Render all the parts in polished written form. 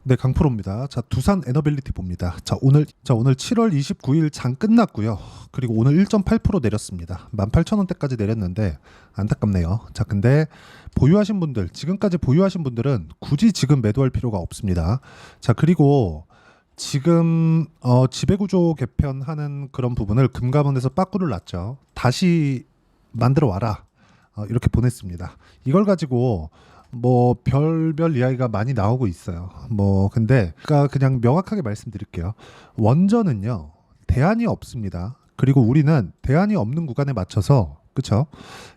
네, 강프로입니다. 자, 두산 에너빌리티 봅니다. 자 오늘 7월 29일 장 끝났고요. 그리고 오늘 1.8% 내렸습니다. 18,000원대까지 내렸는데 안타깝네요. 자, 근데 보유하신 분들, 지금까지 보유하신 분들은 굳이 지금 매도할 필요가 없습니다. 자, 그리고 지금 지배구조 개편하는 그런 부분을 금감원에서 빠꾸를 놨죠. 다시 만들어 와라. 이렇게 보냈습니다. 이걸 가지고 뭐 별별 이야기가 많이 나오고 있어요. 뭐 근데 그냥 명확하게 말씀드릴게요. 원전은요, 대안이 없습니다. 그리고 우리는 대안이 없는 구간에 맞춰서, 그쵸,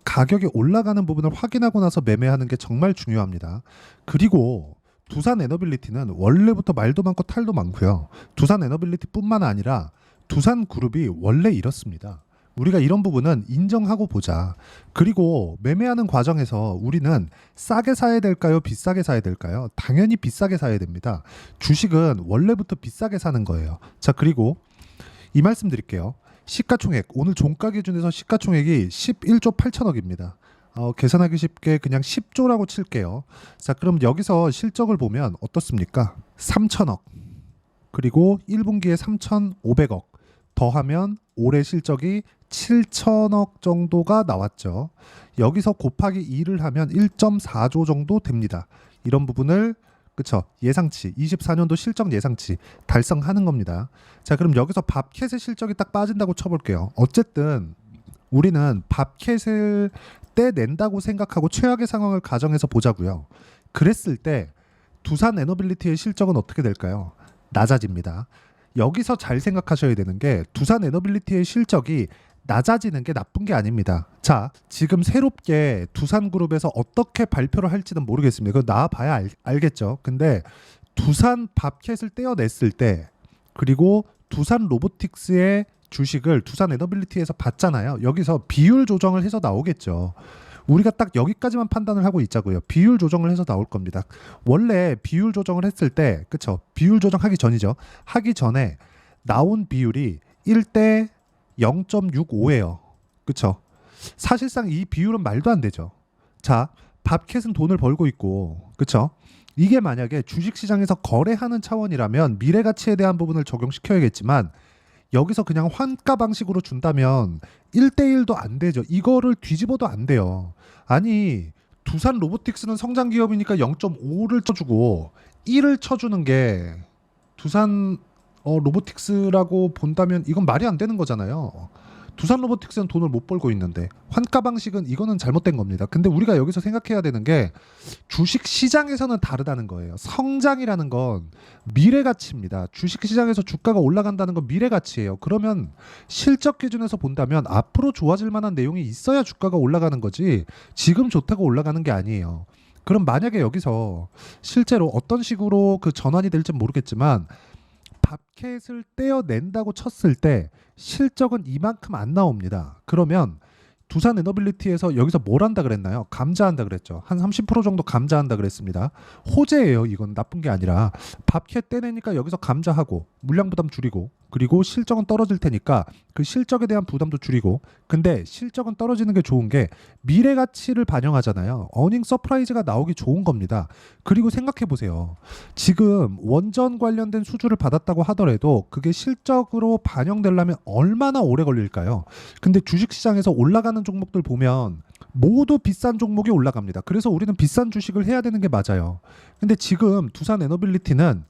가격이 올라가는 부분을 확인하고 나서 매매하는 게 정말 중요합니다. 그리고 두산 에너빌리티는 원래부터 말도 많고 탈도 많고요. 두산 에너빌리티뿐만 아니라 두산 그룹이 원래 이렇습니다. 우리가 이런 부분은 인정하고 보자. 그리고 매매하는 과정에서 우리는 싸게 사야 될까요? 비싸게 사야 될까요? 당연히 비싸게 사야 됩니다. 주식은 원래부터 비싸게 사는 거예요. 자, 그리고 이 말씀 드릴게요. 시가총액, 오늘 종가 기준에서 시가총액이 11조 8천억입니다. 계산하기 쉽게 그냥 10조라고 칠게요. 자, 그럼 여기서 실적을 보면 어떻습니까? 3천억. 그리고 1분기에 3,500억. 더하면 올해 실적이 7천억 정도가 나왔죠. 여기서 곱하기 2를 하면 1.4조 정도 됩니다. 이런 부분을, 그쵸, 예상치, 24년도 실적 예상치 달성하는 겁니다. 자, 그럼 여기서 밥캣의 실적이 딱 빠진다고 쳐볼게요. 어쨌든 우리는 밥캣을 떼낸다고 생각하고 최악의 상황을 가정해서 보자고요. 그랬을 때 두산 에너빌리티의 실적은 어떻게 될까요? 낮아집니다. 여기서 잘 생각하셔야 되는 게, 두산 에너빌리티의 실적이 낮아지는 게 나쁜 게 아닙니다. 자, 지금 새롭게 두산그룹에서 어떻게 발표를 할지는 모르겠습니다. 그거 나와봐야 알겠죠. 근데 두산 밥캣을 떼어냈을 때, 그리고 두산 로보틱스의 주식을 두산 에너빌리티에서 봤잖아요. 여기서 비율 조정을 해서 나오겠죠. 우리가 딱 여기까지만 판단을 하고 있자고요. 비율 조정을 해서 나올 겁니다. 원래 비율 조정을 했을 때, 그쵸, 비율 조정하기 전이죠. 하기 전에 나온 비율이 1대 0.65예요. 그쵸? 사실상 이 비율은 말도 안 되죠. 자, 밥캣은 돈을 벌고 있고, 그쵸? 이게 만약에 주식시장에서 거래하는 차원이라면 미래 가치에 대한 부분을 적용시켜야겠지만, 여기서 그냥 환가 방식으로 준다면 1대1도 안 되죠. 이거를 뒤집어도 안 돼요. 아니, 두산 로보틱스는 성장 기업이니까 0.5를 쳐주고 1을 쳐주는 게 두산 로보틱스라고 본다면 이건 말이 안 되는 거잖아요. 두산 로보틱스는 돈을 못 벌고 있는데 환가 방식은, 이거는 잘못된 겁니다. 근데 우리가 여기서 생각해야 되는 게, 주식 시장에서는 다르다는 거예요. 성장이라는 건 미래 가치입니다. 주식 시장에서 주가가 올라간다는 건 미래 가치예요. 그러면 실적 기준에서 본다면 앞으로 좋아질 만한 내용이 있어야 주가가 올라가는 거지, 지금 좋다고 올라가는 게 아니에요. 그럼 만약에 여기서 실제로 어떤 식으로 그 전환이 될지 모르겠지만, 밥캣을 떼어낸다고 쳤을 때 실적은 이만큼 안 나옵니다. 그러면 두산 에너빌리티에서 여기서 뭘 한다 그랬나요? 감자한다 그랬죠. 한 30% 정도 감자한다 그랬습니다. 호재예요. 이건 나쁜 게 아니라 밥캣 떼내니까 여기서 감자하고 물량 부담 줄이고, 그리고 실적은 떨어질 테니까 그 실적에 대한 부담도 줄이고. 근데 실적은 떨어지는 게 좋은 게 미래 가치를 반영하잖아요. 어닝 서프라이즈가 나오기 좋은 겁니다. 그리고 생각해 보세요. 지금 원전 관련된 수주를 받았다고 하더라도 그게 실적으로 반영되려면 얼마나 오래 걸릴까요? 근데 주식시장에서 올라가는 종목들 보면 모두 비싼 종목이 올라갑니다. 그래서 우리는 비싼 주식을 해야 되는 게 맞아요. 근데 지금 두산 에너빌리티는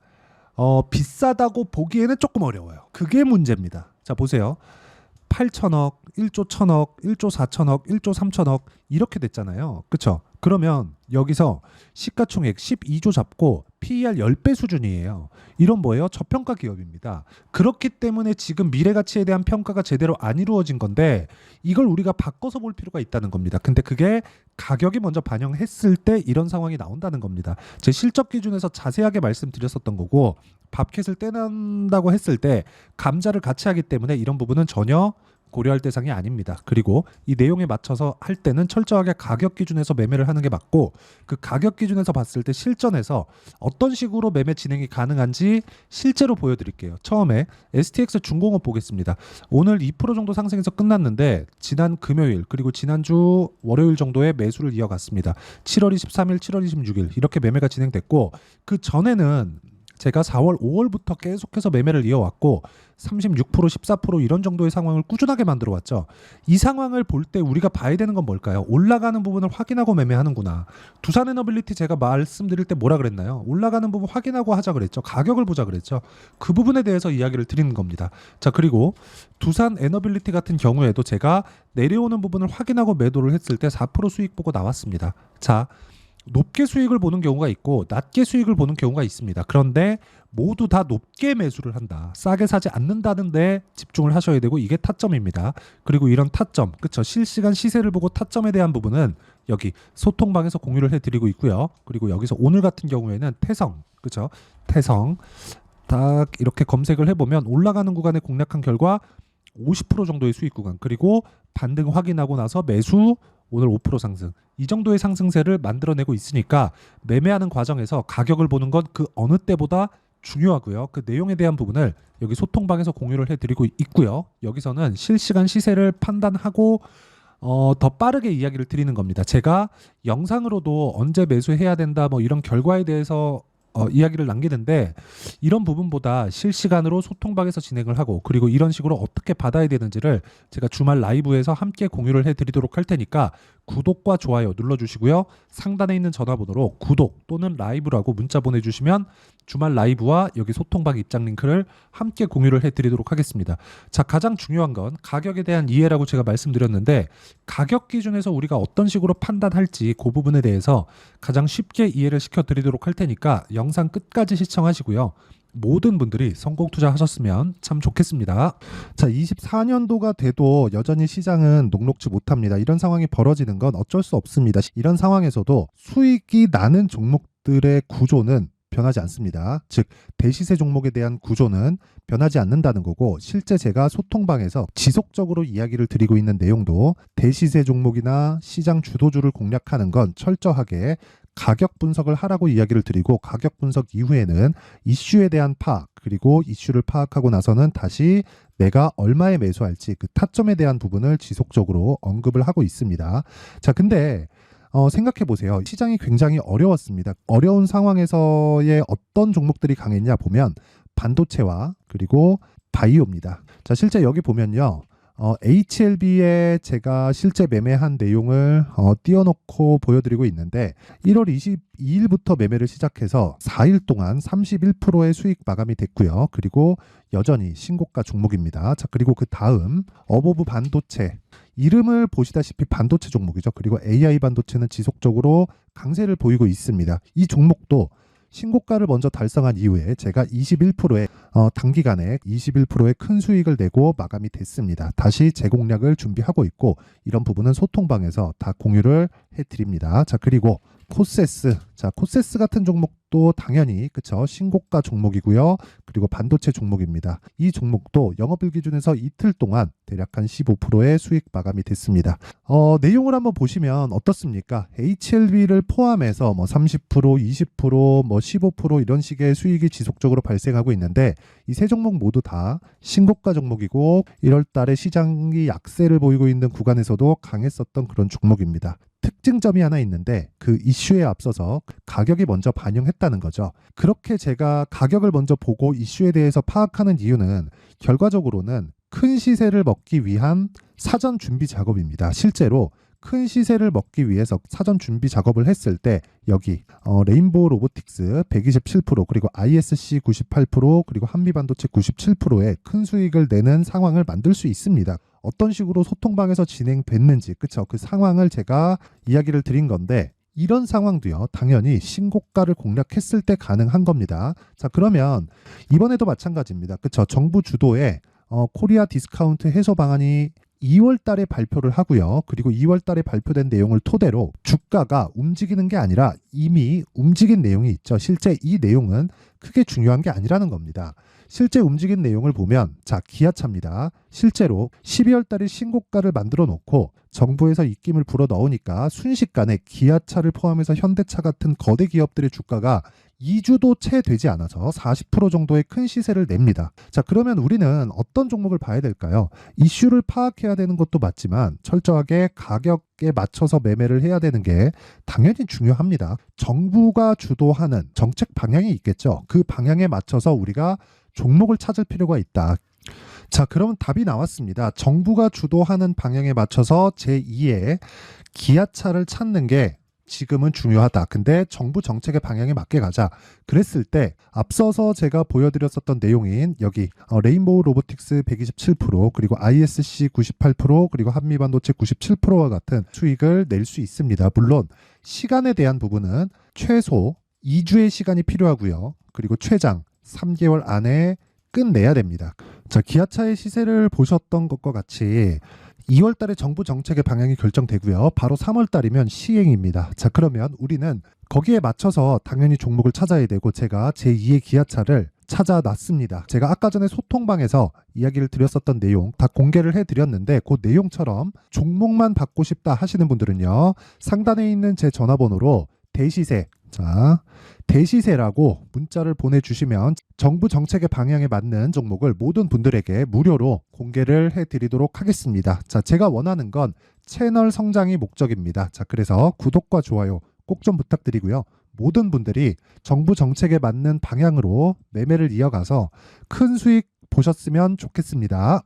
비싸다고 보기에는 조금 어려워요. 그게 문제입니다. 자, 보세요. 8천억, 1조 1천억, 1조 4천억, 1조 3천억 이렇게 됐잖아요. 그쵸? 그러면 여기서 시가총액 12조 잡고 PER 10배 수준이에요. 이런 뭐예요? 저평가 기업입니다. 그렇기 때문에 지금 미래 가치에 대한 평가가 제대로 안 이루어진 건데, 이걸 우리가 바꿔서 볼 필요가 있다는 겁니다. 근데 그게 가격이 먼저 반영했을 때 이런 상황이 나온다는 겁니다. 제 실적 기준에서 자세하게 말씀드렸었던 거고, 밥캣을 떼낸다고 했을 때 감자를 같이 하기 때문에 이런 부분은 전혀 고려할 대상이 아닙니다. 그리고 이 내용에 맞춰서 할 때는 철저하게 가격 기준에서 매매를 하는 게 맞고, 그 가격 기준에서 봤을 때 실전에서 어떤 식으로 매매 진행이 가능한지 실제로 보여드릴게요. 처음에 STX 중공업 보겠습니다. 오늘 2% 정도 상승해서 끝났는데 지난 금요일 그리고 지난주 월요일 정도에 매수를 이어갔습니다. 7월 23일, 7월 26일 이렇게 매매가 진행됐고, 그 전에는 제가 4월, 5월부터 계속해서 매매를 이어왔고 36%, 14% 이런 정도의 상황을 꾸준하게 만들어 왔죠. 이 상황을 볼 때 우리가 봐야 되는 건 뭘까요? 올라가는 부분을 확인하고 매매하는구나. 두산 에너빌리티 제가 말씀드릴 때 뭐라 그랬나요? 올라가는 부분 확인하고 하자 그랬죠. 가격을 보자 그랬죠. 그 부분에 대해서 이야기를 드리는 겁니다. 자, 그리고 두산 에너빌리티 같은 경우에도 제가 내려오는 부분을 확인하고 매도를 했을 때 4% 수익 보고 나왔습니다. 자, 높게 수익을 보는 경우가 있고 낮게 수익을 보는 경우가 있습니다. 그런데 모두 다 높게 매수를 한다. 싸게 사지 않는다는 데 집중을 하셔야 되고 이게 타점입니다. 그리고 이런 타점, 그쵸? 실시간 시세를 보고 타점에 대한 부분은 여기 소통방에서 공유를 해드리고 있고요. 그리고 여기서 오늘 같은 경우에는 태성, 그쵸? 태성 딱 이렇게 검색을 해보면 올라가는 구간에 공략한 결과 50% 정도의 수익 구간, 그리고 반등 확인하고 나서 매수, 오늘 5% 상승, 이 정도의 상승세를 만들어내고 있으니까 매매하는 과정에서 가격을 보는 건 그 어느 때보다 중요하고요. 그 내용에 대한 부분을 여기 소통방에서 공유를 해드리고 있고요. 여기서는 실시간 시세를 판단하고 더 빠르게 이야기를 드리는 겁니다. 제가 영상으로도 언제 매수해야 된다 뭐 이런 결과에 대해서 이야기를 남기는데 이런 부분보다 실시간으로 소통방에서 진행을 하고 그리고 이런 식으로 어떻게 받아야 되는지를 제가 주말 라이브에서 함께 공유를 해드리도록 할 테니까 구독과 좋아요 눌러주시고요. 상단에 있는 전화번호로 구독 또는 라이브라고 문자 보내주시면 주말 라이브와 여기 소통방 입장 링크를 함께 공유를 해드리도록 하겠습니다. 자, 가장 중요한 건 가격에 대한 이해라고 제가 말씀드렸는데 가격 기준에서 우리가 어떤 식으로 판단할지 그 부분에 대해서 가장 쉽게 이해를 시켜드리도록 할 테니까 영상 끝까지 시청하시고요. 모든 분들이 성공 투자하셨으면 참 좋겠습니다. 자, 24년도가 돼도 여전히 시장은 녹록지 못합니다. 이런 상황이 벌어지는 건 어쩔 수 없습니다. 이런 상황에서도 수익이 나는 종목들의 구조는 변하지 않습니다. 즉 대시세 종목에 대한 구조는 변하지 않는다는 거고 실제 제가 소통방에서 지속적으로 이야기를 드리고 있는 내용도 대시세 종목이나 시장 주도주를 공략하는 건 철저하게 가격 분석을 하라고 이야기를 드리고 가격 분석 이후에는 이슈에 대한 파악 그리고 이슈를 파악하고 나서는 다시 내가 얼마에 매수할지 그 타점에 대한 부분을 지속적으로 언급을 하고 있습니다. 자, 근데 생각해 보세요. 시장이 굉장히 어려웠습니다. 어려운 상황에서의 어떤 종목들이 강했냐 보면 반도체와 그리고 바이오입니다. 자, 실제 여기 보면요. HLB에 제가 실제 매매한 내용을 띄워놓고 보여드리고 있는데 1월 22일부터 매매를 시작해서 4일 동안 31%의 수익 마감이 됐고요. 그리고 여전히 신고가 종목입니다. 자, 그리고 그 다음 어보브 반도체 이름을 보시다시피 반도체 종목이죠. 그리고 AI 반도체는 지속적으로 강세를 보이고 있습니다. 이 종목도 신고가를 먼저 달성한 이후에 제가 21%의 단기간에 21%의 큰 수익을 내고 마감이 됐습니다. 다시 재공략을 준비하고 있고 이런 부분은 소통방에서 다 공유를 해드립니다. 자, 그리고 코세스, 자, 코세스 같은 종목도 당연히 그쵸 신고가 종목이고요. 그리고 반도체 종목입니다. 이 종목도 영업일 기준에서 이틀 동안 대략 한 15%의 수익 마감이 됐습니다. 내용을 한번 보시면 어떻습니까? HLB를 포함해서 뭐 30%, 20%, 뭐 15% 이런 식의 수익이 지속적으로 발생하고 있는데 이 세 종목 모두 다 신고가 종목이고 1월 달에 시장이 약세를 보이고 있는 구간에서도 강했었던 그런 종목입니다. 특징점이 하나 있는데 그 이슈에 앞서서 가격이 먼저 반영했다는 거죠. 그렇게 제가 가격을 먼저 보고 이슈에 대해서 파악하는 이유는 결과적으로는 큰 시세를 먹기 위한 사전 준비 작업입니다. 실제로 큰 시세를 먹기 위해서 사전 준비 작업을 했을 때 여기 레인보우 로보틱스 127% 그리고 ISC 98% 그리고 한미반도체 97%의 큰 수익을 내는 상황을 만들 수 있습니다. 어떤 식으로 소통방에서 진행됐는지 그쵸 그 상황을 제가 이야기를 드린 건데 이런 상황도요 당연히 신고가를 공략했을 때 가능한 겁니다. 자, 그러면 이번에도 마찬가지입니다. 그쵸 정부 주도의 코리아 디스카운트 해소 방안이 2월 달에 발표를 하고요. 그리고 2월 달에 발표된 내용을 토대로 주가가 움직이는 게 아니라 이미 움직인 내용이 있죠. 실제 이 내용은 크게 중요한 게 아니라는 겁니다. 실제 움직인 내용을 보면 자, 기아차입니다. 실제로 12월 달에 신고가를 만들어 놓고 정부에서 입김을 불어 넣으니까 순식간에 기아차를 포함해서 현대차 같은 거대 기업들의 주가가 2주도 채 되지 않아서 40% 정도의 큰 시세를 냅니다. 자, 그러면 우리는 어떤 종목을 봐야 될까요? 이슈를 파악해야 되는 것도 맞지만 철저하게 가격에 맞춰서 매매를 해야 되는 게 당연히 중요합니다. 정부가 주도하는 정책 방향이 있겠죠. 그 방향에 맞춰서 우리가 종목을 찾을 필요가 있다. 자, 그럼 답이 나왔습니다. 정부가 주도하는 방향에 맞춰서 제2의 기아차를 찾는 게 지금은 중요하다. 근데 정부 정책의 방향에 맞게 가자. 그랬을 때 앞서서 제가 보여드렸었던 내용인 여기 레인보우 로보틱스 127% 그리고 ISC 98% 그리고 한미반도체 97%와 같은 수익을 낼 수 있습니다. 물론 시간에 대한 부분은 최소 2주의 시간이 필요하고요. 그리고 최장 3개월 안에 끝내야 됩니다. 자, 기아차의 시세를 보셨던 것과 같이 2월 달에 정부 정책의 방향이 결정되고요. 바로 3월 달이면 시행입니다. 자, 그러면 우리는 거기에 맞춰서 당연히 종목을 찾아야 되고 제가 제2의 기아차를 찾아놨습니다. 제가 아까 전에 소통방에서 이야기를 드렸었던 내용 다 공개를 해드렸는데 그 내용처럼 종목만 받고 싶다 하시는 분들은요. 상단에 있는 제 전화번호로 대시세, 자, 대시세라고 문자를 보내주시면 정부 정책의 방향에 맞는 종목을 모든 분들에게 무료로 공개를 해드리도록 하겠습니다. 자, 제가 원하는 건 채널 성장이 목적입니다. 자, 그래서 구독과 좋아요 꼭 좀 부탁드리고요. 모든 분들이 정부 정책에 맞는 방향으로 매매를 이어가서 큰 수익 보셨으면 좋겠습니다.